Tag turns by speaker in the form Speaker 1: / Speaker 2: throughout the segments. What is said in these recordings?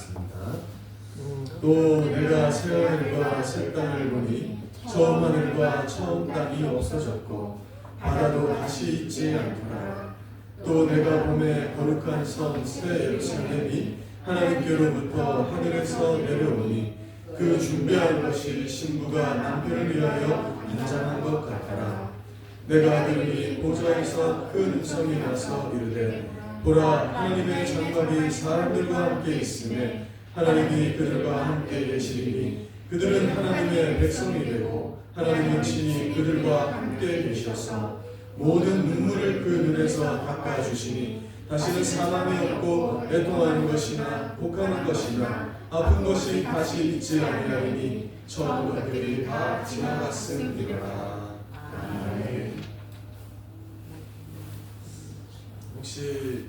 Speaker 1: 읽겠습니다. 또 내가 새 하늘과 새 땅을 보니 처음 하늘과 처음 땅이 없어졌고 바다도 다시 있지 않더라. 또 내가 봄에 거룩한 성 새 예루살렘이 하나님께로부터 하늘에서 내려오니 그 준비할 것이 신부가 남편을 위하여 긴장한 것 같더라. 내가 들으니 보좌에서 큰 음성이 나서 이르되 보라, 하나님의 장막이 사람들과 함께 있으며 하나님이 그들과 함께 계시리니 그들은 하나님의 백성이 되고 하나님은 친히 그들과 함께 계셔서 모든 눈물을 그 눈에서 닦아주시니 다시는 사망이 없고 애통하는 것이나 곡하는 것이나 아픈 것이 다시 있지 아니하리니 처음 것들이 다 지나갔음이로라. 아멘. 혹시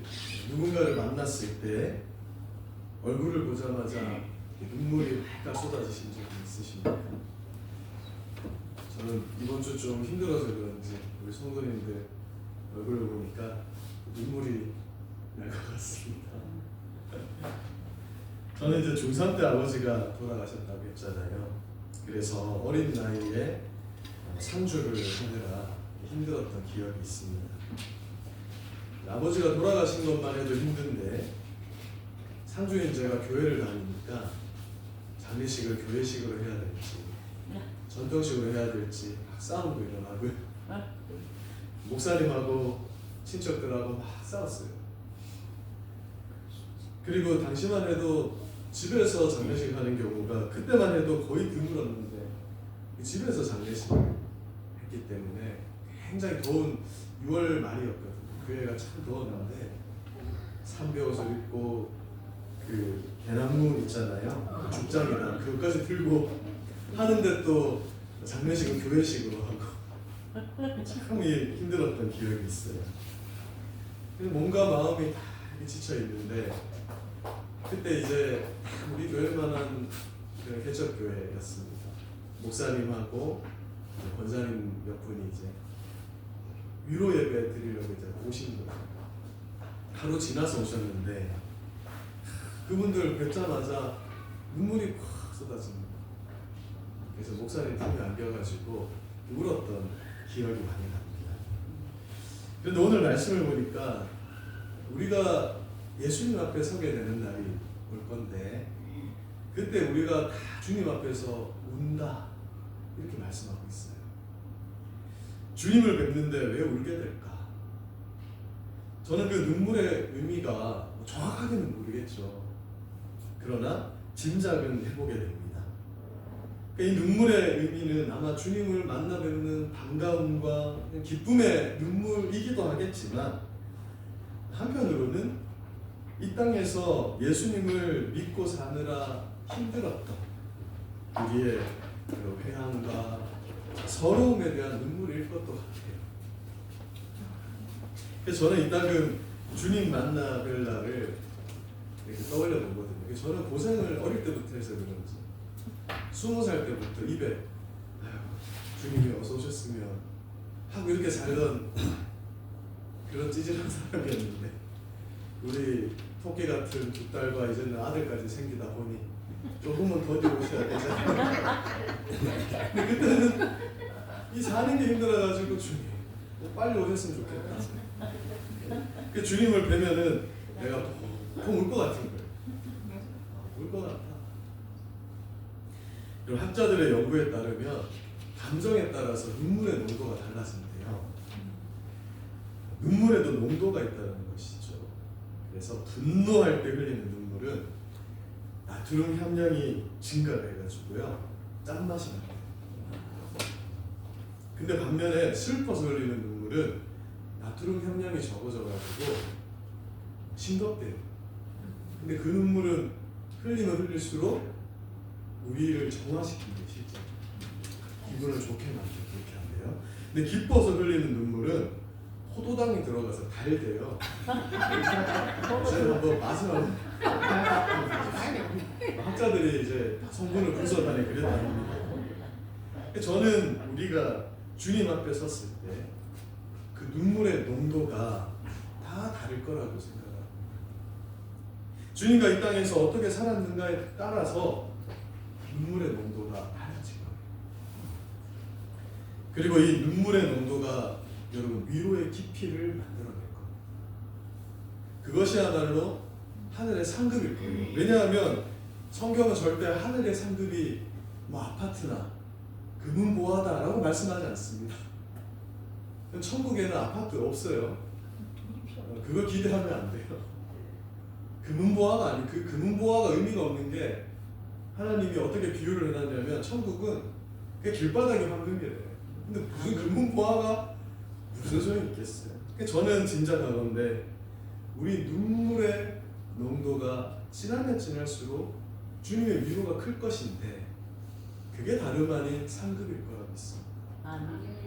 Speaker 1: 누군가를 만났을 때 얼굴을 보자마자 눈물이 활짝 쏟아지신 적이 있으십니까? 저는 이번 주 좀 힘들어서 그런지 우리 성도님들 얼굴을 보니까 눈물이 날 것 같습니다. 저는 이제 중3 때 아버지가 돌아가셨다고 했잖아요. 그래서 어린 나이에 상주를 하느라 힘들었던 기억이 있습니다. 아버지가 돌아가신 것만 해도 힘든데 상주인 제가 교회를 다니니까 장례식을 교회식으로 해야 될지 전통식으로 해야 될지 막 싸움도 일어나고요. 목사님하고 친척들하고 막 싸웠어요. 그리고 당시만 해도 집에서 장례식 하는 경우가 그때만 해도 거의 드물었는데 집에서 장례식을 했기 때문에 굉장히 더운 6월 말이었거든요. 교회가 참 더웠는데 삼배옷을 입고 그 대나무 있잖아요. 죽장이나 그것까지 들고 하는데 또 장례식은 교회식으로 하고 참 힘들었던 기억이 있어요. 뭔가 마음이 다 지쳐 있는데 그때 이제 우리 교회만한 그런 개척교회였습니다. 목사님하고 권사님 몇 분이 이제 위로 예배 드리려고 이제 오신 거예요. 하루 지나서 오셨는데 그분들 뵙자마자 눈물이 콱 쏟아집니다. 그래서 목사님 품에 안겨가지고 울었던 기억이 많이 납니다. 그런데 오늘 말씀을 보니까 우리가 예수님 앞에 서게 되는 날이 올 건데 그때 우리가 다 주님 앞에서 운다 이렇게 말씀하고 있어요. 주님을 뵙는데 왜 울게 될까? 저는 그 눈물의 의미가 정확하게는 모르겠죠. 그러나 짐작은 해보게 됩니다. 이 눈물의 의미는 아마 주님을 만나 뵙는 반가움과 기쁨의 눈물이기도 하겠지만 한편으로는 이 땅에서 예수님을 믿고 사느라 힘들었던 우리의 그 회한과 서러움에 대한 눈물일 것도 같아요. 그래서 저는 이따금 주님 만나 뵐 날을 이렇게 떠올려 보거든요. 저는 고생을 어릴 때부터 해서 그런지 20살 때부터 입에 주님이 어서 오셨으면 하고 이렇게 살던 그런 찌질한 사람이었는데 우리 토끼 같은 두 딸과 이제는 아들까지 생기다 보니 조금은 더디 오셔야 되잖아요. 근데 그때는 이 사는 게 힘들어가지고 주님 빨리 오셨으면 좋겠다. 그 주님을 뵈면은 내가 통 울 것 같은 거예요. 울 것 같아. 그럼 학자들의 연구에 따르면 감정에 따라서 눈물의 농도가 달라진대요. 눈물에도 농도가 있다는 것이죠. 그래서 분노할 때 흘리는 눈물은 나트륨 함량이 증가해가지고요 짠맛이 나요. 근데 반면에 슬퍼서 흘리는 눈물은 나트륨 함량이 적어져가지고 싱겁대요. 근데 그 눈물은 흘리면 흘릴수록 우리를 정화시키는 게 실제 기분을 좋게 만들고 그렇게 한대요. 근데 기뻐서 흘리는 눈물은 포도당이 들어가서 달대요. 제가 한번 맛을 한번 학자들이 이제 성분을 분석하는 그런 아닙니다. 저는 우리가 주님 앞에 섰을 때 그 눈물의 농도가 다 다를 거라고 생각합니다. 주님과 이 땅에서 어떻게 살았는가에 따라서 눈물의 농도가 달라진 거예요. 그리고 이 눈물의 농도가 여러분 위로의 깊이를 만들어낼 겁니다. 그것이야말로 하늘의 상급일 거예요. 왜냐하면 성경은 절대 하늘의 상급이 뭐 아파트나 금은보화다라고 말씀하지 않습니다. 천국에는 아파트 없어요. 그거 기대하면 안 돼요. 금은보화가 아니, 그 금은보화가 의미가 없는 게 하나님이 어떻게 비유를 해놨냐면 천국은 그게 길바닥이 황금이래요. 근데 무슨 금은보화가 무슨 소용이 있겠어요. 저는 짐작하건데 우리 눈물의 농도가 지나면 지날수록 주님의 위로가 클 것인데 그게 다름 아닌 상급일 거라고 믿습니다.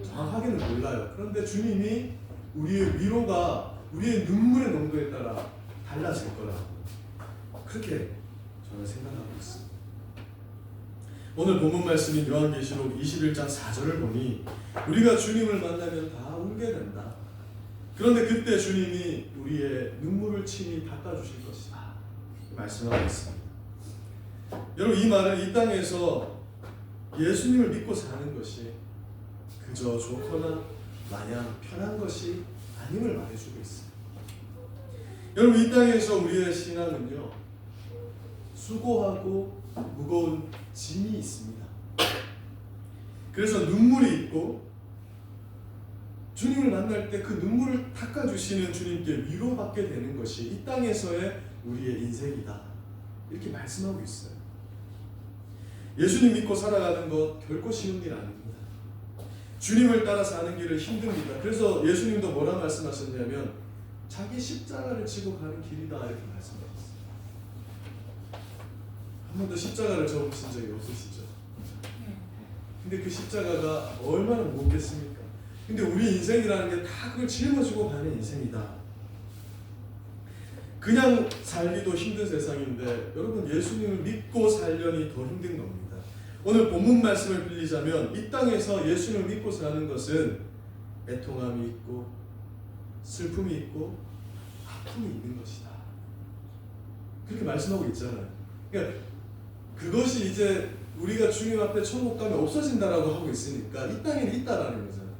Speaker 1: 정확하게는 몰라요. 그런데 주님이 우리의 위로가 우리의 눈물의 농도에 따라 달라질 거라고 그렇게 저는 생각하고 있습니다. 오늘 본문 말씀인 요한계시록 21장 4절을 보니 우리가 주님을 만나면 다 울게 된다. 그런데 그때 주님이 우리의 눈물을 친히 닦아주실 것이다. 말씀하고 있습니다. 여러분 이 말은 이 땅에서 예수님을 믿고 사는 것이 그저 좋거나 마냥 편한 것이 아님을 말해주고 있습니다. 여러분 이 땅에서 우리의 신앙은요 수고하고 무거운 짐이 있습니다. 그래서 눈물이 있고 주님을 만날 때 그 눈물을 닦아주시는 주님께 위로받게 되는 것이 이 땅에서의 우리의 인생이다. 이렇게 말씀하고 있어요. 예수님 믿고 살아가는 것 결코 쉬운 일 아닙니다. 주님을 따라 사는 길은 힘듭니다. 그래서 예수님도 뭐라 말씀하셨냐면 자기 십자가를 지고 가는 길이다 이렇게 말씀하셨어요. 한 번도 십자가를 접으신 적이 없으시죠? 근데 그 십자가가 얼마나 무겁겠습니까? 근데 우리 인생이라는 게 다 그걸 짊어지고 가는 인생이다. 그냥 살기도 힘든 세상인데 여러분 예수님을 믿고 살려니 더 힘든 겁니다. 오늘 본문 말씀을 빌리자면 이 땅에서 예수님을 믿고 사는 것은 애통함이 있고 슬픔이 있고 아픔이 있는 것이다. 그렇게 말씀하고 있잖아요. 그러니까 그것이 이제 우리가 주님 앞에 천국 가면 없어진다라고 하고 있으니까 이 땅에는 있다라는 거잖아요.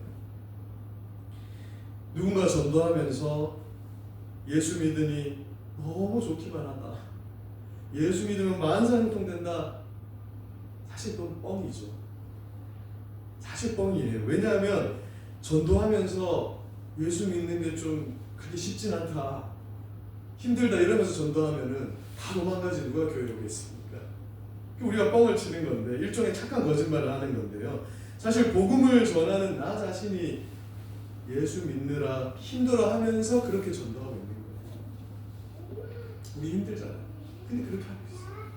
Speaker 1: 누군가 전도하면서 예수 믿으니 너무 좋기만 하다. 예수 믿으면 만사형통된다. 사실 그건 뻥이죠. 사실 뻥이에요. 왜냐하면 전도하면서 예수 믿는 게 좀 그렇게 쉽진 않다. 힘들다 이러면서 전도하면은 다 도망가지 누가 교회에 오겠습니까? 우리가 뻥을 치는 건데 일종의 착한 거짓말을 하는 건데요. 사실 복음을 전하는 나 자신이 예수 믿느라 힘들어하면서 그렇게 전도하고 있는 거예요. 우리 힘들잖아요. 근데 그렇게 하고 있어요.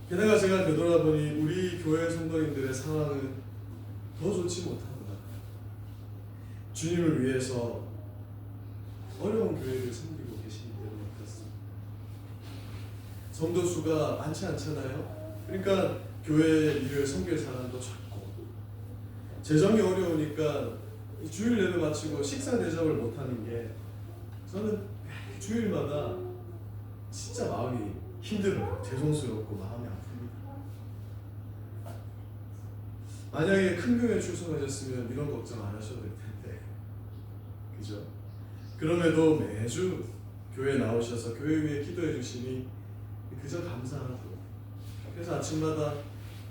Speaker 1: 게다가 제가 되돌아보니 우리 교회 성도님들의 상황은 더 좋지 못합니다. 주님을 위해서 어려운 교회를 섬기고 계시는 때도 그렇습니다. 성도 수가 많지 않잖아요. 그러니까 교회 일을 섬길 사람도 적고 재정이 어려우니까 주일 예배 마치고 식사 대접을 못하는 게 저는 주일마다 진짜 마음이 힘들어요. 죄송스럽고 마음이 아픕니다. 만약에 큰 교회에 출석하셨으면 이런 걱정 안 하셔도 될 텐데 그죠? 그럼에도 매주 교회에 나오셔서 교회 위에 기도해 주시니 그저 감사하고 그래서 아침마다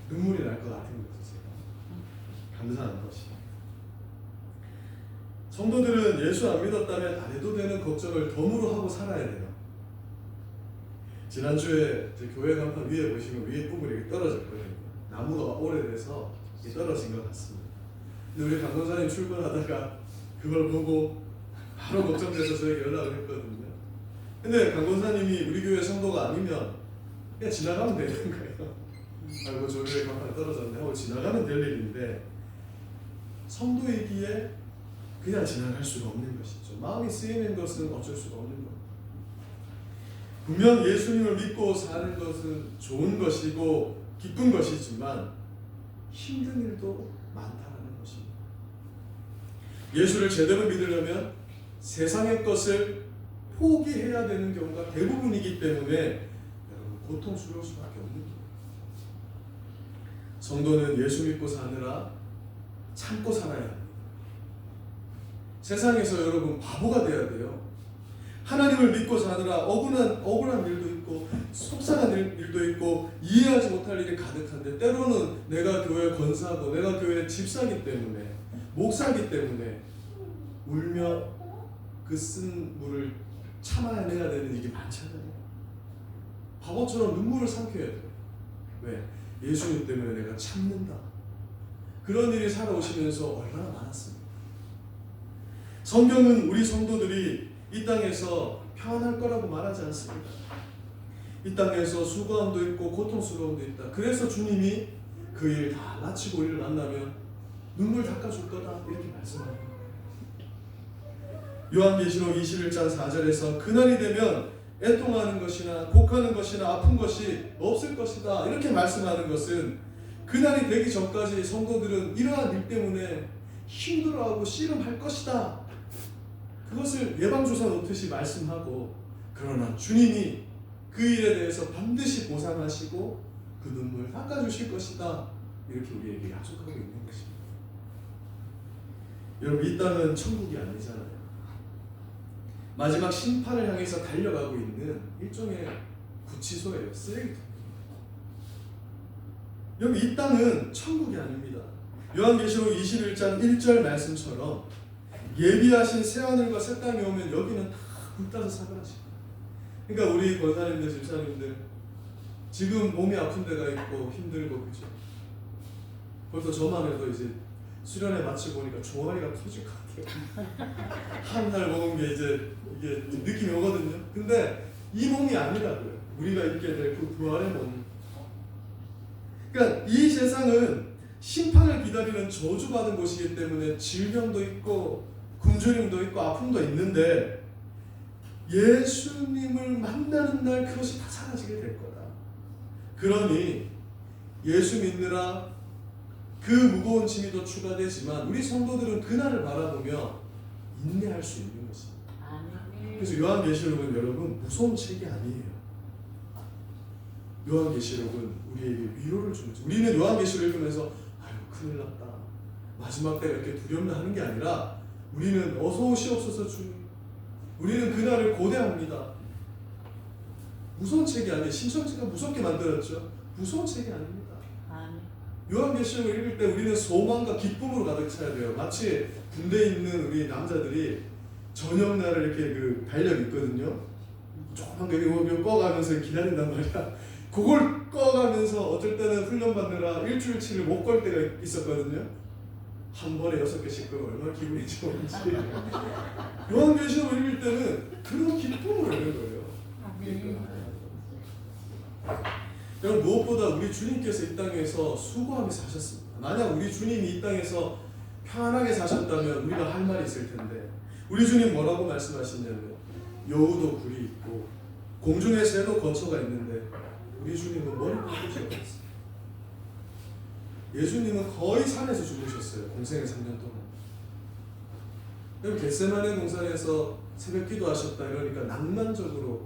Speaker 1: 눈물이 날 것 같은 거죠. 제가 감사한 것이. 성도들은 예수 안 믿었다면 안 해도 되는 걱정을 덤으로 하고 살아야 돼요. 지난주에 교회 간판 위에 보시면 위에 부분이 이렇게 떨어졌거든요. 나무가 오래돼서 떨어진 것 같습니다. 근데 우리 강도사님 출근하다가 그걸 보고 바로 걱정돼서 저에게 연락을 했거든요. 근데 강도사님이 우리 교회 성도가 아니면 그냥 지나가면 되는 거예요. 아이고 저 교회 간판이 떨어졌네 하고 지나가면 될 일인데 성도이기에 그냥 지나갈 수가 없는 것이죠. 마음이 쓰이는 것은 어쩔 수가 없는 겁니다. 분명 예수님을 믿고 사는 것은 좋은 것이고 기쁜 것이지만 힘든 일도 많다는 것입니다. 예수를 제대로 믿으려면 세상의 것을 포기해야 되는 경우가 대부분이기 때문에 여러분 고통스러울 수밖에 없는 거예요. 성도는 예수 믿고 사느라 참고 살아야 합니다. 세상에서 여러분 바보가 돼야 돼요. 하나님을 믿고 사느라 억울한 일도 있고 속상한 일도 있고 이해하지 못할 일이 가득한데 때로는 내가 교회 권사고 내가 교회 집사기 때문에 목사기 때문에 울며 그 쓴 물을 참아내야 되는 일이 많잖아요. 바보처럼 눈물을 삼켜야 돼요. 왜? 예수님 때문에 내가 참는다. 그런 일이 살아오시면서 얼마나 많았습니까? 성경은 우리 성도들이 이 땅에서 평안할 거라고 말하지 않습니다. 이 땅에서 수고함도 있고 고통스러움도 있다. 그래서 주님이 그 일 다 마치고 우리를 만나면 눈물 닦아줄 거다 이렇게 말씀합니다. 요한계시록 21장 4절에서 그날이 되면 애통하는 것이나 곡하는 것이나 아픈 것이 없을 것이다 이렇게 말씀하는 것은 그날이 되기 전까지 성도들은 이러한 일 때문에 힘들어하고 씨름할 것이다. 그것을 예방주사 놓듯이 말씀하고 그러나 주님이 그 일에 대해서 반드시 보상하시고 그 눈물 닦아주실 것이다. 이렇게 우리에게 약속하고 있는 것입니다. 여러분 이 땅은 천국이 아니잖아요. 마지막 심판을 향해서 달려가고 있는 일종의 구치소예요. 쓰레기통입니다. 여러분 이 땅은 천국이 아닙니다. 요한계시록 21장 1절 말씀처럼 예비하신 새하늘과 새 땅이 오면 여기는 다 불타서 사그라집니다. 그러니까 우리 권사님들 집사님들 지금 몸이 아픈 데가 있고 힘들고 그죠? 벌써 저만 해도 이제 수련회 마치고 보니까 종아리가 터질 것 같아요. 한 달 먹은 게 이제 이게 느낌이 오거든요. 근데 이 몸이 아니라고요. 우리가 입게 될 그 부활의 몸. 그러니까 이 세상은 심판을 기다리는 저주받은 곳이기 때문에 질병도 있고 굶주림도 있고 아픔도 있는데 예수님을 만나는 날 그것이 다 사라지게 될 거다. 그러니 예수 믿느라 그 무거운 짐이 더 추가되지만 우리 성도들은 그날을 바라보며 인내할 수 있는 것입니다. 그래서 요한계시록은 여러분 무서운 책이 아니에요. 요한계시록은 우리에게 위로를 주는 책. 우리는 요한계시록을 읽으면서 아유 큰일 났다. 마지막 때가 이렇게 두렵나 하는 게 아니라 우리는 어서 오시옵소서 주님. 우리는 그날을 고대합니다. 무서운 책이 아니에요. 신천지가 무섭게 만들었죠. 무서운 책이 아닙니다. 요한계시록을 읽을 때 우리는 소망과 기쁨으로 가득 차야 돼요. 마치 군대에 있는 우리 남자들이 저녁날을 이렇게 그 달력 있거든요. 조그만 거 꺼가면서 기다린단 말이야. 그걸 꺼가면서 어쩔 때는 훈련 받느라 일주일치를 못 걸 때가 있었거든요. 한 번에 6개씩 끄면 얼마나 기분이 좋은지. 요한계시록을 읽을 때는 그런 기쁨을 읽는 거예요. 여러분 무엇보다 우리 주님께서 이 땅에서 수고하며 사셨습니다. 만약 우리 주님이 이 땅에서 편안하게 사셨다면 우리가 할 말이 있을 텐데 우리 주님 뭐라고 말씀하시냐면 여우도 굴이 있고 공중의 새도 거처가 있는데 우리 주님은 머리 깎으시 없었어요. 예수님은 거의 산에서 죽으셨어요. 공생의 3년 동안. 여러분 겟세마네 동산에서 새벽 기도하셨다 이러니까 낭만적으로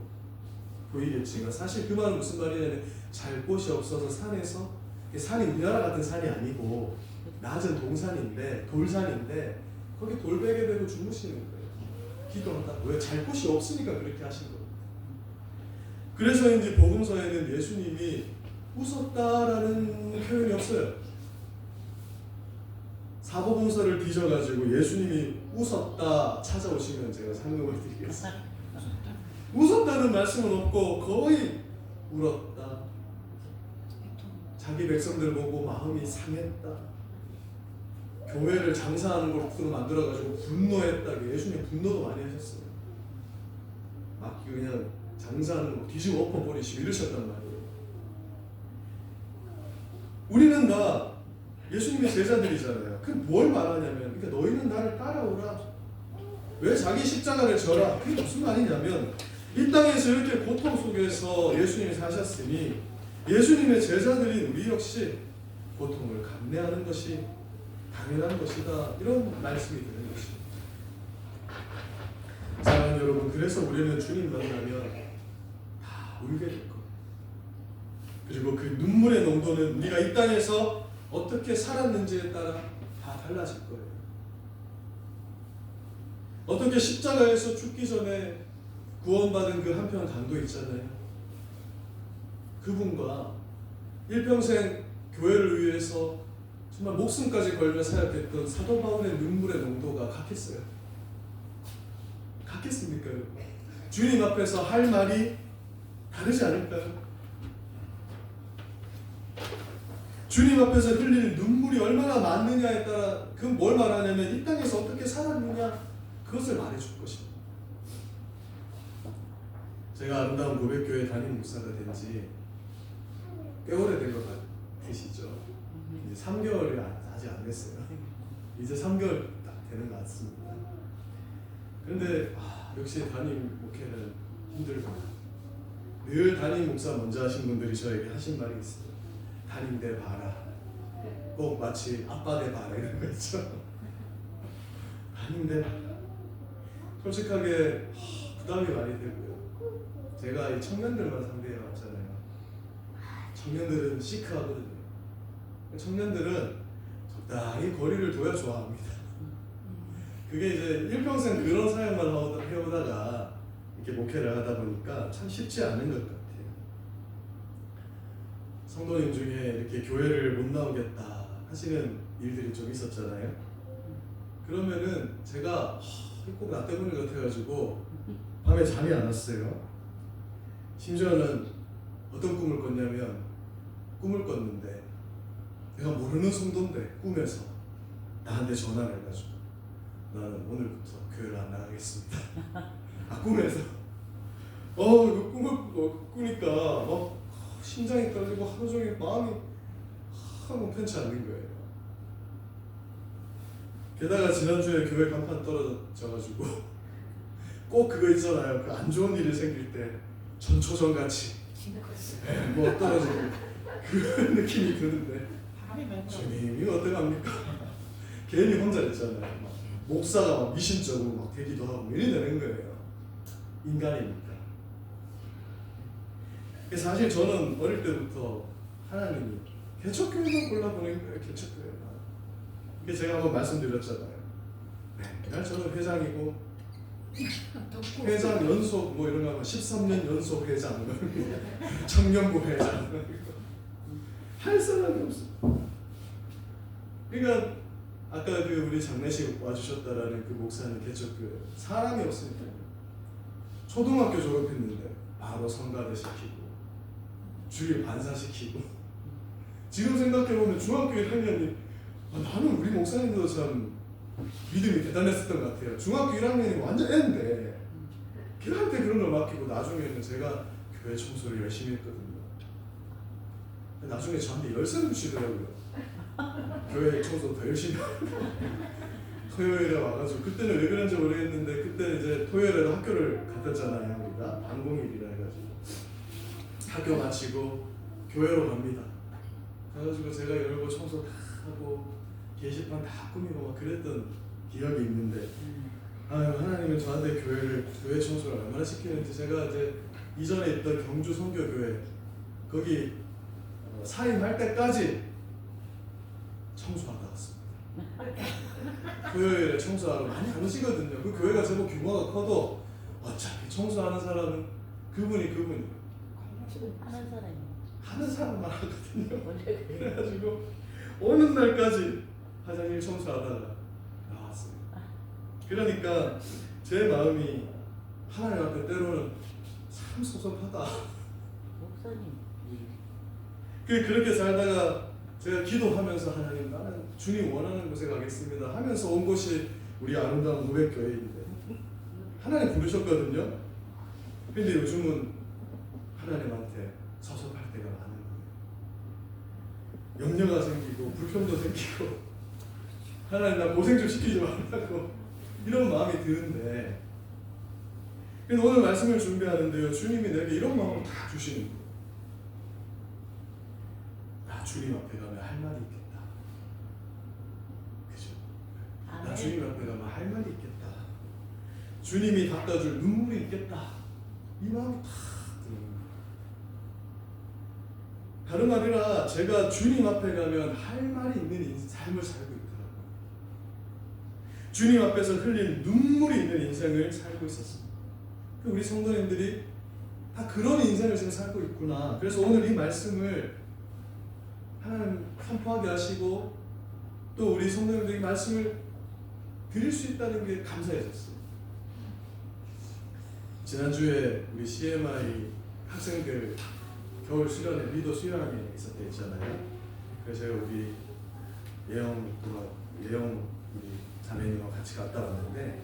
Speaker 1: 보이겠지만 사실 그 말은 무슨 말이냐면 잘 곳이 없어서 산에서 산이 우리나라 같은 산이 아니고 낮은 동산인데 돌산인데 거기 돌베개 대고 주무시는 거예요. 기도한다고. 왜? 잘 곳이 없으니까 그렇게 하신 거예요. 그래서인지 복음서에는 예수님이 웃었다라는 표현이 없어요. 사복음서를 뒤져가지고 예수님이 웃었다 찾아오시면 제가 상금을 드리겠습니다. 웃었다는 말씀은 없고 거의 울었다. 자기 백성들 보고 마음이 상했다. 교회를 장사하는 곳으로 만들어가지고 분노했다. 예수님 분노도 많이 하셨어요. 막 그냥 장사하는 거 뒤집어 엎어버리시고 이러셨단 말이에요. 우리는 다 예수님의 제자들이잖아요. 그 뭘 말하냐면 그러니까 너희는 나를 따라오라. 왜 자기 십자가를 져라. 그게 무슨 말이냐면 이 땅에서 이렇게 고통 속에서 예수님이 사셨으니 예수님의 제자들인 우리 역시 고통을 감내하는 것이 당연한 것이다. 이런 말씀이 되는 것입니다. 사랑하는 여러분, 그래서 우리는 주님 만나면 다 울게 될 거예요. 그리고 그 눈물의 농도는 우리가 이 땅에서 어떻게 살았는지에 따라 다 달라질 거예요. 어떻게 십자가에서 죽기 전에 구원받은 그 한편 강도 있잖아요. 그분과 일평생 교회를 위해서 정말 목숨까지 걸며 사역했던 사도 바울의 눈물의 농도가 같겠어요? 같겠습니까? 주님 앞에서 할 말이 다르지 않을까요? 주님 앞에서 흘릴 눈물이 얼마나 많느냐에 따라 그 뭘 말하냐면 이 땅에서 어떻게 살았느냐 그것을 말해줄 것입니다. 제가 아름다운 고백교회 담임 목사가 된 지 꽤 오래된 것 같으시죠? 이제 3개월이 아직 안 됐어요. 이제 3개월 딱 되는 것 같습니다. 그런데 역시 담임 목회는 힘들구나. 늘 담임 목사 먼저 하신 분들이 저에게 하신 말이 있어요. 담임 대 봐라. 꼭 마치 아빠 대 봐라 이런 거 있죠. 담임 대 봐라. 솔직하게 부담이 많이 되고요. 제가 이 청년들만 상대해 왔잖아요. 청년들은 시크하거든요. 청년들은 적당히 거리를 둬야 좋아합니다. 그게 이제 일평생 그런 사역만 해오다가 이렇게 목회를 하다 보니까 참 쉽지 않은 것 같아요. 성도님 중에 이렇게 교회를 못 나오겠다 하시는 일들이 좀 있었잖아요. 그러면은 제가 꼭 나 때문인 것 같아가지고 밤에 잠이 안 왔어요. 심지어는 어떤 꿈을 꿨냐면 꿈을 꿨는데 내가 모르는 성도인데 꿈에서 나한테 전화를 해가지고 나는 오늘부터 교회를 안 나가겠습니다. 꿈에서 그 꿈을 꾸니까 막 심장이 떨리고 하루 종일 마음이 너무 편치 않는 거예요. 게다가 지난주에 교회 간판 떨어져가지고 꼭 그거 있잖아요. 그 안 좋은 일이 생길 때 전초전 같이 뭐 떨어지고 그런 느낌이 드는데 주님 이거 어떡합니까? 괜히 혼자 있잖아요. 목사가 막 미신적으로 막 되기도 하고 이래 되는 거예요. 인간이니까. 사실 저는 어릴 때부터 하나님이 개척교회만 골라보낸 거예요. 개척교회만. 이게 제가 한번 말씀드렸잖아요. 맨날 저는 회장이고 회장 연속 뭐 이런 거 하면 13년 연속 회장 청년부 회장 할 사람이 없어. 그러니까 아까 그 우리 장례식 와주셨다라는 그 목사님 개척교회 사람이 없으니까요. 초등학교 졸업했는데 바로 성가대 시키고 주일 반사시키고 지금 생각해보면 중학교 1학년이 나는 우리 목사님도 참 믿음이 대단했었던 것 같아요. 중학교 1학년이 완전 애인데 걔한테 그런 걸 맡기고 나중에는 제가 교회 청소를 열심히 했거든요. 나중에 저한테 열쇠를 주시더라고요. 교회 청소 더 열심히 하고 토요일에 와가지고 그때는 왜 그런지 모르겠는데 그때는 이제 토요일에도 학교를 갔었잖아요. 우리가 반공일이라 해가지고 학교 마치고 교회로 갑니다. 그래가지고 제가 열고 청소 다 하고 게시판 다 꾸미고 막 그랬던 기억이 있는데 하나님은 저한테 교회 청소를 얼마나 시키는지 제가 이제 이전에 있던 경주 선교교회 거기 사임할 때까지 청소하다 왔습니다. 토요일에 청소하러 많이 안 오시거든요. 그 교회가 제법 규모가 커도 어차피 청소하는 사람은 그분이 하는 사람만 하거든요. 그래가지고 어느 날까지 화장실 청소하다가 나왔습니다. 그러니까 제 마음이 하나님 앞에 때로는 참 섭섭하다.
Speaker 2: 목사님.
Speaker 1: 그렇게 살다가 제가 기도하면서 하나님 나는 주님 원하는 곳에 가겠습니다 하면서 온 곳이 우리 아름다운 고백교회인데 하나님 부르셨거든요. 근데 요즘은 하나님한테 섭섭할 때가 많은 거예요. 염려가 생기고 불평도 생기고 하나님 나 고생 좀 시키지 말라고 이런 마음이 드는데 그래서 오늘 말씀을 준비하는데요. 주님이 내게 이런 마음을 다 주시는 거예요. 나 주님 앞에 가면 할 말이 있겠다. 그죠? 나 주님 앞에 가면 할 말이 있겠다. 주님이 닦아줄 눈물이 있겠다, 이 마음이 탁 드는 거예요. 다른 말이라 제가 주님 앞에 가면 할 말이 있는 삶을 살고 있더라고요. 주님 앞에서 흘린 눈물이 있는 인생을 살고 있었습니다. 우리 성도님들이 다 그런 인생을 지금 살고 있구나. 그래서 오늘 이 말씀을 하나님 선포하게 하시고 또 우리 성도님들에게 말씀을 드릴 수 있다는 게 감사해졌어요. 지난주에 우리 CMI 학생들 겨울 수련회, 리더 수련회 있었다 했잖아요. 그래서 제가 우리 예영 우리 자매님과 같이 갔다 왔는데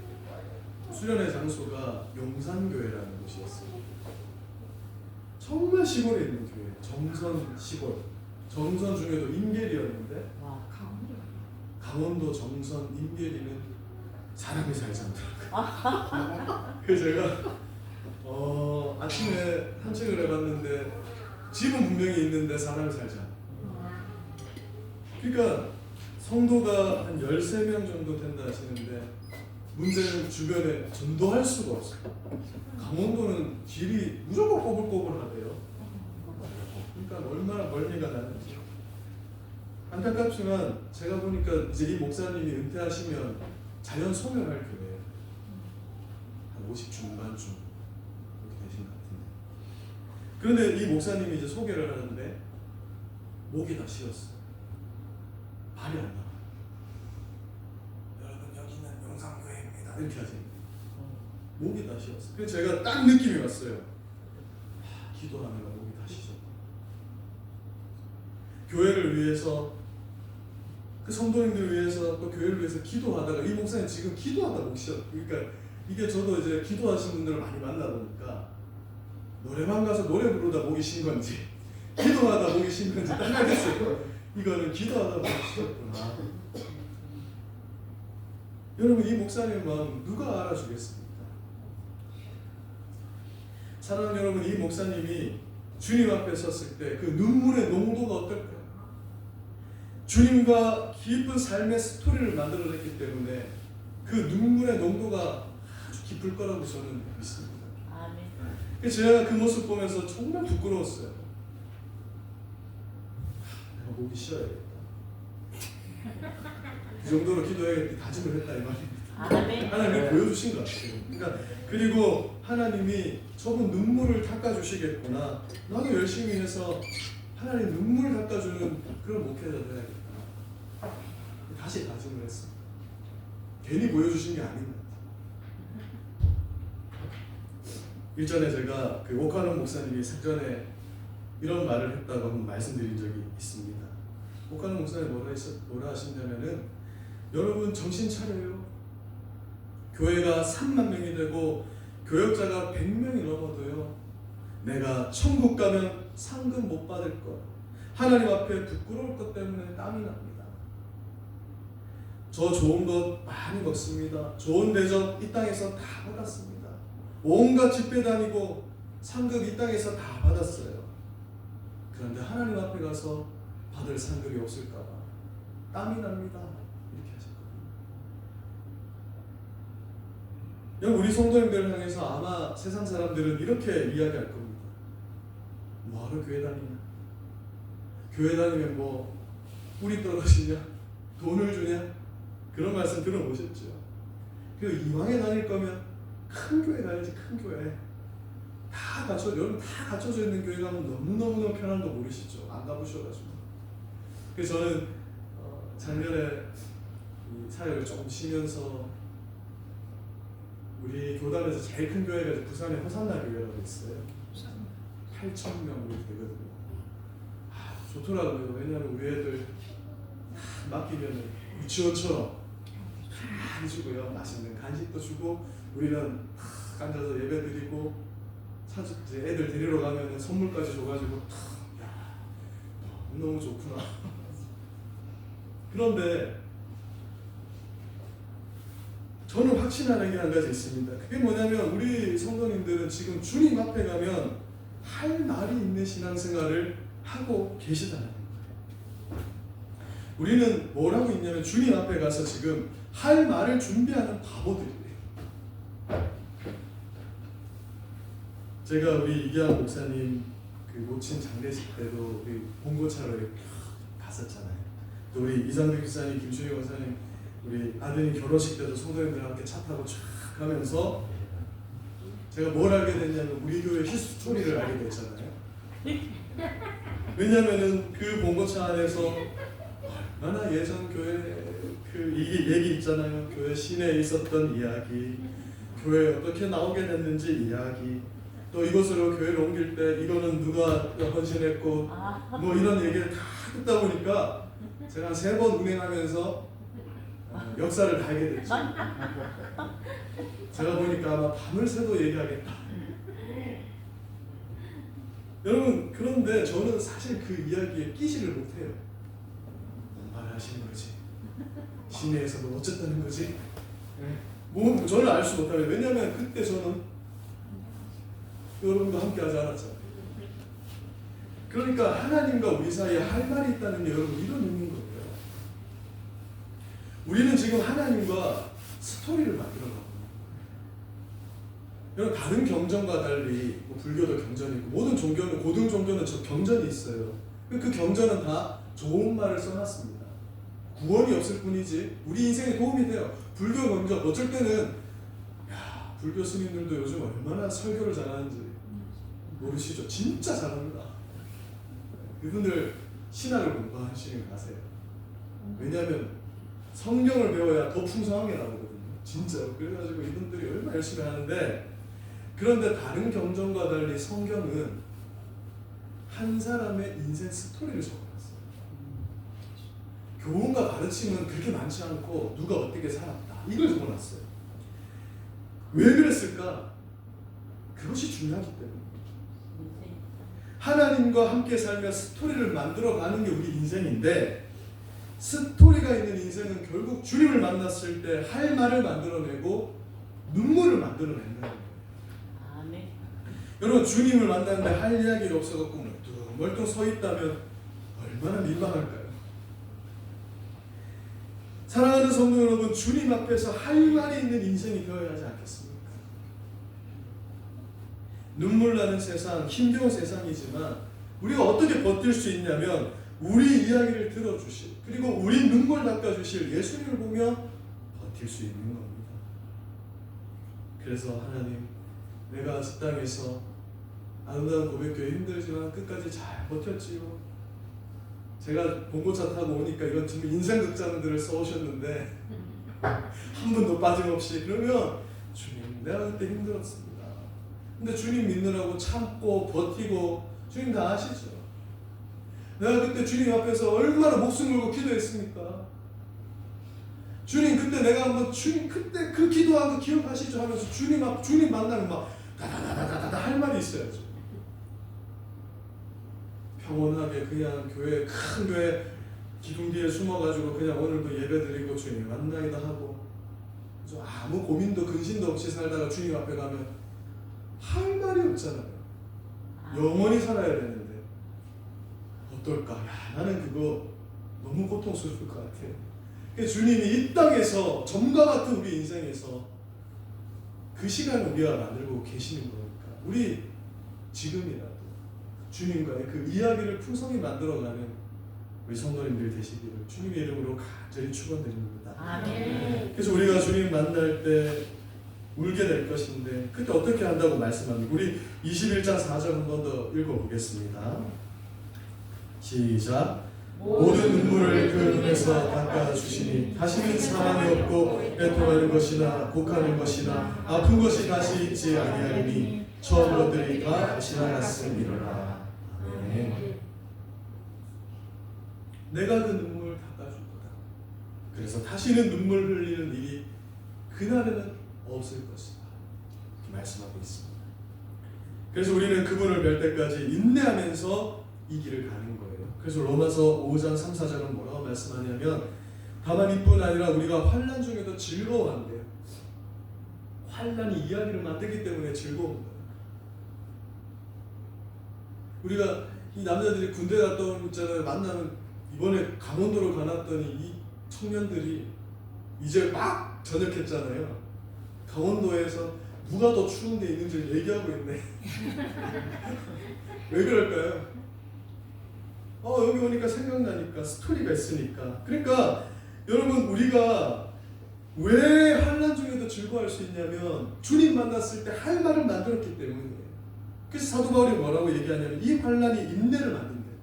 Speaker 1: 수련회 장소가 용산교회라는 곳이었어요. 정말 시골에 있는 교회, 정선 시골. 정선 중에도 임계리였는데
Speaker 2: 와,
Speaker 1: 강원도 정선 임계리는 사람이 살지 않더라고요. 그래서 제가 아침에 산책을 해봤는데 집은 분명히 있는데 사람이 살지 않아요. 그러니까 성도가 한 13명 정도 된다 하시는데 문제는 주변에 전도할 수가 없어요. 강원도는 길이 무조건 꼬불꼬불하대요. 그러니까 얼마나 멀미가 나는지. 안타깝지만 제가 보니까 이제 이 목사님이 은퇴하시면 자연 소멸할 교회예요. 한 50 중반쯤 이렇게 되신 것 같은데. 그런데 이 목사님이 이제 소개를 하는데 목이 다 쉬었어요. 말이 안 나와요. 여러분 여기는 용산교회입니다. 이렇게 하지. 목이 다 쉬었어요. 그래서 제가 딱 느낌이 왔어요. 기도하느라 목이 다 쉬었다. 교회를 위해서, 그 성도님들을 위해서, 또 교회를 위해서 기도하다가 이 목사님 지금 기도하다 목 쉬었어요. 그러니까 이게 저도 이제 기도하시는 분들을 많이 만나 보니까 노래방 가서 노래 부르다 목이 쉰 건지 기도하다 목이 쉰 건지 딱 알겠어요. 이거는 기도하다 목이 쉬었구나. 여러분 이 목사님의 마음 누가 알아주겠습니까? 사랑하는 여러분, 이 목사님이 주님 앞에 섰을 때 그 눈물의 농도가 어떨까요? 주님과 깊은 삶의 스토리를 만들어냈기 때문에 그 눈물의 농도가 아주 깊을 거라고 저는 믿습니다.
Speaker 2: 아멘.
Speaker 1: 제가 그 모습 보면서 정말 부끄러웠어요. 내가 목이 쉬어야겠다. 그 정도로 기도해야겠다 다짐을 했다 이 말입니다.
Speaker 2: 아멘.
Speaker 1: 하나님이 보여주신 것 같아요. 그러니까 그리고 하나님이 저분 눈물을 닦아주시겠구나. 나도 열심히 해서 하나님 눈물을 닦아주는 그런 목회자 되야겠다. 다시 다짐을 했습니다. 괜히 보여주신 게 아닌 것 같아요. 일전에 제가 그 오카노 목사님이 사전에 이런 말을 했다고 한번 말씀드린 적이 있습니다. 오카노 목사님이 뭐라 하시냐면은 여러분 정신 차려요. 교회가 3만 명이 되고 교역자가 100명이 넘어도요, 내가 천국 가면 상금 못 받을 것, 하나님 앞에 부끄러울 것 때문에 땀이 납니다. 저 좋은 것 많이 먹습니다. 좋은 대접 이 땅에서 다 받았습니다. 온갖 집회 다니고 상급 이 땅에서 다 받았어요. 그런데 하나님 앞에 가서 받을 상급이 없을까 봐 땀이 납니다. 이렇게 하셨거든요. 우리 성도님들을 향해서 아마 세상 사람들은 이렇게 이야기할 겁니다. 뭐하러 교회 다니냐? 교회 다니면 뭐 뿔이 떨어지냐? 돈을 주냐? 그런 말씀 들어보셨죠? 그리고 이왕에 다닐 거면 큰 교회 가야지. 큰 교회 여러분 다 갖춰져 있는 교회 가면 너무너무 편한 거 모르시죠? 안 가보셔가지고. 그래서 저는 작년에 이 사역을 조금 쉬면서 우리 교단에서 제일 큰 교회가 부산의 호산나 교회라고 있어요. 8,000명 이렇게 되거든요. 좋더라고요. 왜냐하면 우리 애들 맡기면 유치원처럼 다 해주고요. 맛있는 간식도 주고, 우리는 앉아서 예배 드리고, 이제 애들 데리러 가면 선물까지 줘가지고 야, 너무 좋구나. 그런데 저는 확신하는 게 한 가지 있습니다. 그게 뭐냐면 우리 성도님들은 지금 주님 앞에 가면 할 말이 있는 신앙생활을 하고 계시다는 거예요. 우리는 뭐라고 있냐면 주님 앞에 가서 지금 할 말을 준비하는 바보들이에요. 제가 우리 이기환 목사님 그 모친 장례식 때도 우리 봉고차로 이렇게 갔었잖아요. 또 우리 이상득 목사님, 김준희 목사님 우리 아드님 결혼식 때도 성도님들과 함께 차 타고 쫙 가면서 제가 뭘 알게 됐냐면 우리 교회 히스토리를 알게 됐잖아요. 왜냐면은 그 봉고차 안에서 얼마나 예전 교회 그 얘기 있잖아요. 교회 시내에 있었던 이야기, 교회 어떻게 나오게 됐는지 이야기, 또 이곳으로 교회를 옮길 때 이거는 누가 헌신했고 뭐 이런 얘기를 다 듣다 보니까 제가 한 3번 운행하면서 역사를 다 알게 됐죠. 제가 보니까 아마 밤을 새도 얘기하겠다. 여러분, 그런데 저는 사실 그 이야기에 끼지를 못해요. 뭔 말을 하시는 거지? 시내에서 뭐 어쨌다는 거지? 뭐 저는 알 수 못하요. 왜냐하면 그때 저는 여러분도 함께 하지 않았잖아요. 그러니까 하나님과 우리 사이에 할 말이 있다는 게 여러분 이런 의미인 거예요. 우리는 지금 하나님과 스토리를 만들어가고, 여러분 다른 경전과 달리 뭐 불교도 경전이 있고 모든 종교는, 고등 종교는 저 경전이 있어요. 그 경전은 다 좋은 말을 써놨습니다. 구원이 없을 뿐이지 우리 인생에 도움이 돼요. 불교 경전 어쩔 때는 야, 불교 스님들도 요즘 얼마나 설교를 잘하는지 모르시죠? 진짜 잘합니다. 그분들 신학을 공부하시는 가세요. 왜냐하면 성경을 배워야 더 풍성하게 나오거든요. 진짜로. 그래가지고 이분들이 얼마나 열심히 하는데, 그런데 다른 경전과 달리 성경은 한 사람의 인생 스토리를 적어놨어요. 교훈과 가르침은 그렇게 많지 않고 누가 어떻게 살았다 이걸 적어놨어요. 왜 그랬을까? 그것이 중요하기 때문에. 하나님과 함께 살며 스토리를 만들어가는 게 우리 인생인데, 스토리가 있는 인생은 결국 주님을 만났을 때 할 말을 만들어내고 눈물을 만들어낸다는 거예요.
Speaker 2: 아멘.
Speaker 1: 여러분, 주님을 만났는데 할 이야기가 없어갖고 멀뚱 서 있다면 얼마나 민망할까요? 사랑하는 성도 여러분, 주님 앞에서 할 말이 있는 인생이 되어야 하지 않겠습니까? 눈물 나는 세상, 힘겨운 세상이지만 우리가 어떻게 버틸 수 있냐면 우리 이야기를 들어주실, 그리고 우리 눈물 닦아주실 예수님을 보며 버틸 수 있는 겁니다. 그래서 하나님, 내가 이 땅에서 아름다운 고백교회 힘들지만 끝까지 잘 버텼지요. 제가 봉고차 타고 오니까 이건 정말 인생극장들을 써오셨는데 한 번도 빠짐없이, 그러면 주님, 내가 그때 힘들었습니다. 근데 주님 믿느라고 참고 버티고 주님 다 아시죠? 내가 그때 주님 앞에서 얼마나 목숨 걸고 기도했습니까? 주님, 그때 내가 한번 주님 그때 그 기도한 거 기억하시죠? 하면서 주님 만나면 막 다다다다다다 할 말이 있어야죠. 평온하게 그냥 교회, 큰 교회 기둥 뒤에 숨어가지고 그냥 오늘도 예배드리고 주님 만나기도 하고, 아무 고민도 근심도 없이 살다가 주님 앞에 가면 할 말이 없잖아요. 영원히 살아야 되는데 어떨까? 야, 나는 그거 너무 고통스러울 것 같아요. 주님이 이 땅에서 점과 같은 우리 인생에서 그 시간을 우리가 만들고 계시는 거니까 우리 지금이라도 주님과의 그 이야기를 풍성히 만들어가는 우리 성도님들 되시기를 주님의 이름으로 간절히 축원드립니다.
Speaker 2: 아멘.
Speaker 1: 그래서 우리가 주님 만날 때 울게 될 것인데 그때 어떻게 한다고 말씀합니다. 우리 21장 4절 한 번 더 읽어보겠습니다. 시작. 모든 눈물을 그 눈에서 닦아주시니 다시는 사망이 없고 애통하는 것이나 곡하는 것이나 아픈 것이 다시 있지 아니하리니 처음 것들이 다 지나갔음이로라. 아멘. 내가 그 눈물을 닦아줄 거다. 그래서 다시는 눈물 흘리는 일이 그날에는 없을 것이다. 이렇게 말씀하고 있습니다. 그래서 우리는 그분을 뵐 때까지 인내하면서 이 길을 가는 거예요. 그래서 로마서 5장 3, 4절은 뭐라고 말씀하냐면 다만 이뿐 아니라 우리가 환난 중에도 즐거워한대요. 환난이 이야기를 만들기 때문에 즐거운 거예요. 우리가 이 남자들이 군대 갔다 온 있잖아요. 만나면 이번에 강원도로 가놨더니 이 청년들이 이제 막 전역했잖아요. 강원도에서 누가 더 추운 데 있는지 얘기하고 있네. 왜 그럴까요? 여기 오니까 생각나니까 스토리가 있으니까. 그러니까 여러분 우리가 왜 환난 중에도 즐거워할 수 있냐면 주님 만났을 때 할 말을 만들었기 때문이에요. 그래서 사도 바울이 뭐라고 얘기하냐면 이 환난이 인내를 만든대요.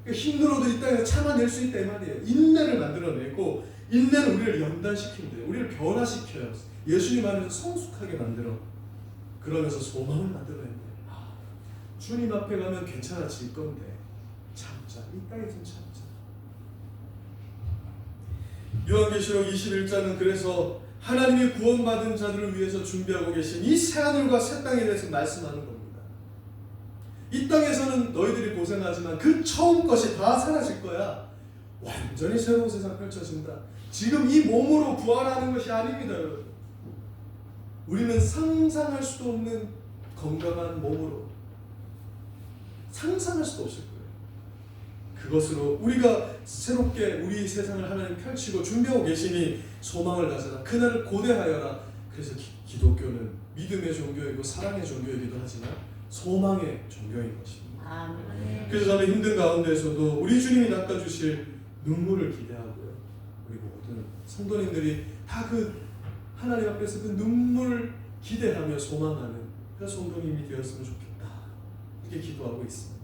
Speaker 1: 그러니까 힘들어도 이 땅에서 참아낼 수 있다 이 말이에요. 인내를 만들어내고 인내는 우리를 연단시킨대요. 우리를 변화시켜요. 예수님 안에서 성숙하게 만들어. 그러면서 소망을 만들어낸대요. 주님 앞에 가면 괜찮아질 건데 참자. 이 땅에서 참자. 요한계시록 21장은 그래서 하나님이 구원받은 자들을 위해서 준비하고 계신 이 새하늘과 새 땅에 대해서 말씀하는 겁니다. 이 땅에서는 너희들이 고생하지만 그 처음 것이 다 사라질 거야. 완전히 새로운 세상 펼쳐진다. 지금 이 몸으로 부활하는 것이 아닙니다, 여러분. 우리는 상상할 수도 없는 건강한 몸으로 상상할 수도 없을 거예요. 그것으로 우리가 새롭게 우리 세상을 하나님 펼치고 준비하고 계시니 소망을 가져라. 그날을 고대하여라. 그래서 기독교는 믿음의 종교이고 사랑의 종교이기도 하지만 소망의 종교인 것입니다.
Speaker 2: 아멘.
Speaker 1: 그래서 저는 힘든 가운데에서도 우리 주님이 낚아주실 눈물을 기대하고요. 우리 모든 성도님들이 다 그 하나님 앞에서 그 눈물을 기대하며 소망하는 그런 성도님이 되었으면 좋겠다. 이렇게 기도하고 있습니다.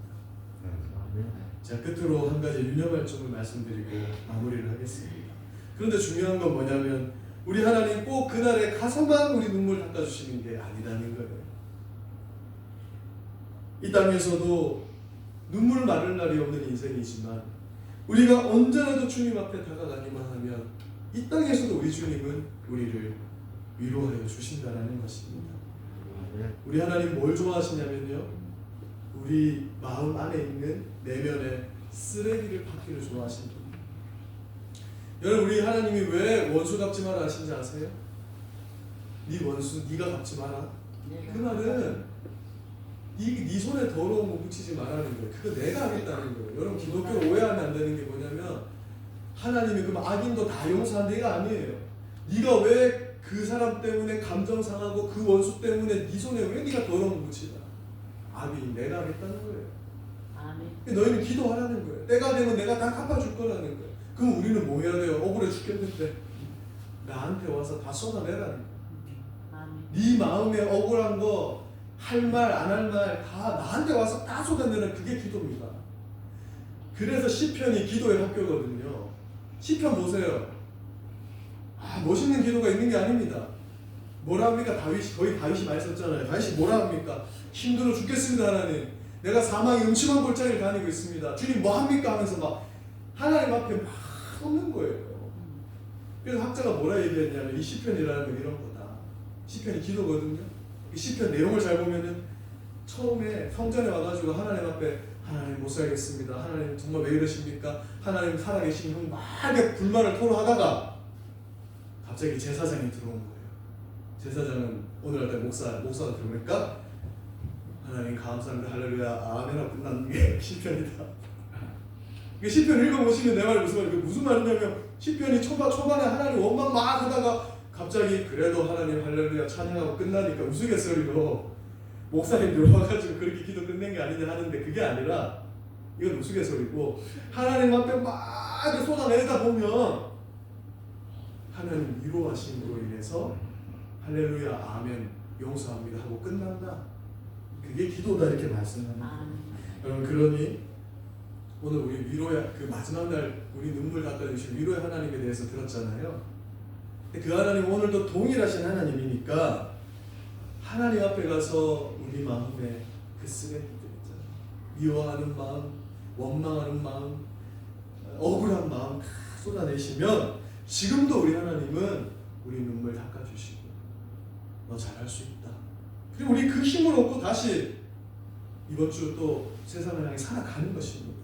Speaker 1: 자, 끝으로 한 가지 유념할 점을 말씀드리고 마무리를 하겠습니다. 그런데 중요한 건 뭐냐면 우리 하나님 꼭 그날에 가서만 우리 눈물 닦아주시는 게 아니라는 거예요. 이 땅에서도 눈물 마를 날이 없는 인생이지만 우리가 언제라도 주님 앞에 다가가기만 하면 이 땅에서도 우리 주님은 우리를 위로하여 주신다는 것입니다. 우리 하나님 뭘 좋아하시냐면요, 우리 마음 안에 있는 내면의 쓰레기를 받기를 좋아하시는 분입니다. 여러분, 우리 하나님이 왜 원수 갚지 마라 하신지 아세요? 네 원수 네가 갚지 마라. 그 말은 네 손에 더러운 거 묻히지 말라는 거예요. 그거 내가 하겠다는 거예요. 여러분, 기독교를 오해하면 안 되는 게 뭐냐면 하나님이 그럼 악인도 다 용서한 데가 아니에요. 네가 왜 그 사람 때문에 감정 상하고 그 원수 때문에 네 손에 왜 네가 더러운 거 묻히냐? 악이 내가 하겠다는 거예요.
Speaker 2: 아멘.
Speaker 1: 너희는 기도하라는 거예요. 때가 되면 내가 다 갚아줄 거라는 거예요. 그럼 우리는 뭐 해야 돼요? 억울해 죽겠는데 나한테 와서 다 쏟아내라는 거예요.
Speaker 2: 아멘.
Speaker 1: 네 마음에 억울한 거 할 말 안 할 말 다 나한테 와서 다 쏟아내는 그게 기도입니다. 그래서 시편이 기도의 학교거든요. 시편 보세요. 멋있는 기도가 있는 게 아닙니다. 뭐라 합니까? 거의 다윗이 많이 썼잖아요. 다윗이 뭐라 합니까? 힘들어 죽겠습니다 하나님. 내가 사망의 음침한 골짜기를 다니고 있습니다. 주님 뭐 합니까? 하면서 막 하나님 앞에 막 쏟는 거예요. 그래서 학자가 뭐라 얘기했냐면 이 시편이라는 건 이런 거다. 시편이 기도거든요. 이 시편 내용을 잘 보면은 처음에 성전에 와가지고 하나님 앞에 하나님 못 살겠습니다. 하나님 정말 왜 이러십니까? 하나님 살아계신 분 막 불만을 토로하다가 갑자기 제사장이 들어온 거예요. 제사장은 오늘 할 때 목사가 들어오니까 하나님 감사합니다 할렐루야 아멘하고 끝나는 게 시편이다. 시편 읽어보시면 내 말이 무슨 말이냐면 시편이 초반에 하나님 원망 막 하다가 갑자기 그래도 하나님 할렐루야 찬양하고 끝나니까 우스갯소리로 목사님 들어와가지고 그렇게 기도 끝낸 게 아니냐 하는데 그게 아니라 이건 우스갯소리고 하나님 앞에 막 쏟아내다 보면 하나님 위로하심으로 인해서 할렐루야 아멘 용서합니다 하고 끝난다. 그게 기도다 이렇게 말씀합니다. 여러분, 그러니 오늘 우리 위로의 그 마지막 날 우리 눈물 닦아주신 위로의 하나님에 대해서 들었잖아요. 그 하나님 오늘도 동일하신 하나님이니까 하나님 앞에 가서 우리 마음에 그 쓰레기들 있잖아요. 미워하는 마음, 원망하는 마음, 억울한 마음 다 쏟아내시면 지금도 우리 하나님은 우리 눈물 닦아주시고 너 잘할 수 있다. 그리고 우리 그 힘을 얻고 다시 이번 주 또 세상을 향해 살아가는 것입니다.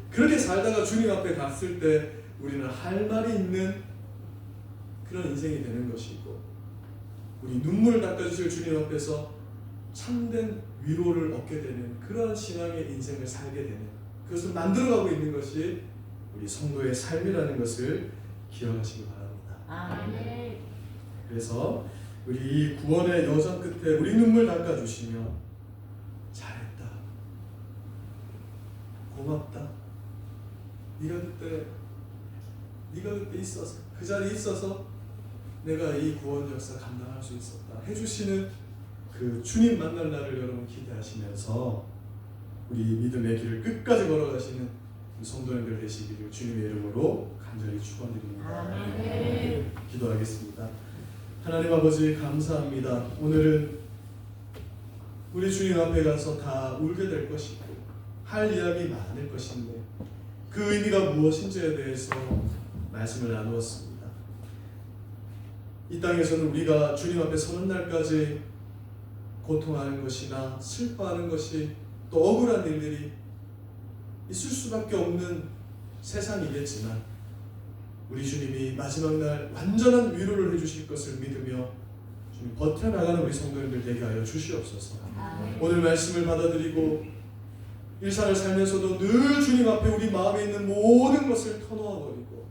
Speaker 1: 그렇게 살다가 주님 앞에 갔을 때 우리는 할 말이 있는 그런 인생이 되는 것이고 우리 눈물을 닦아주실 주님 앞에서 참된 위로를 얻게 되는 그런 신앙의 인생을 살게 되는 그것을 만들어가고 있는 것이 우리 성도의 삶이라는 것을 기억하시기 바랍니다.
Speaker 2: 아멘.
Speaker 1: 그래서 우리 이 구원의 여정 끝에 우리 눈물 닦아주시며 잘했다, 고맙다, 네가 그때 있어서 그 자리에 있어서 내가 이 구원 역사 감당할 수 있었다 해주시는 그 주님 만날 날을 여러분 기대하시면서 우리 믿음의 길을 끝까지 걸어가시는 성도님들 되시기를 주님의 이름으로 간절히 축원드립니다.
Speaker 2: 아멘.
Speaker 1: 기도하겠습니다. 하나님 아버지 감사합니다. 오늘은 우리 주님 앞에 가서 다 울게 될 것이고 할 이야기 많을 것인데 그 의미가 무엇인지에 대해서 말씀을 나누었습니다. 이 땅에서는 우리가 주님 앞에 서는 날까지 고통하는 것이나 슬퍼하는 것이 또 억울한 일들이 있을 수밖에 없는 세상이겠지만 우리 주님이 마지막 날 완전한 위로를 해주실 것을 믿으며 주님 버텨나가는 우리 성도님들 되게 하여 주시옵소서. 오늘 말씀을 받아들이고 일상을 살면서도 늘 주님 앞에 우리 마음에 있는 모든 것을 터놓아버리고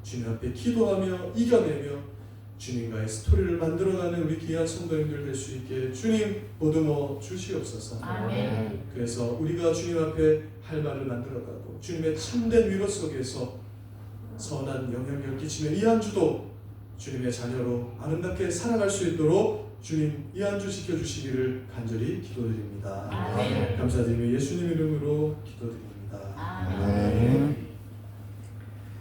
Speaker 1: 주님 앞에 기도하며 이겨내며 주님과의 스토리를 만들어가는 우리 귀한 성도님들 될 수 있게 주님 보듬어 주시옵소서.
Speaker 2: 아멘.
Speaker 1: 그래서 우리가 주님 앞에 할 말을 만들어가고 주님의 참된 위로 속에서 선한 영향력을 끼치며 이 한 주도 주님의 자녀로 아름답게 살아갈 수 있도록 주님 이 한 주 지켜주시기를 간절히 기도드립니다.
Speaker 2: 아멘.
Speaker 1: 감사드리며 예수님 이름으로 기도드립니다.
Speaker 2: 아멘.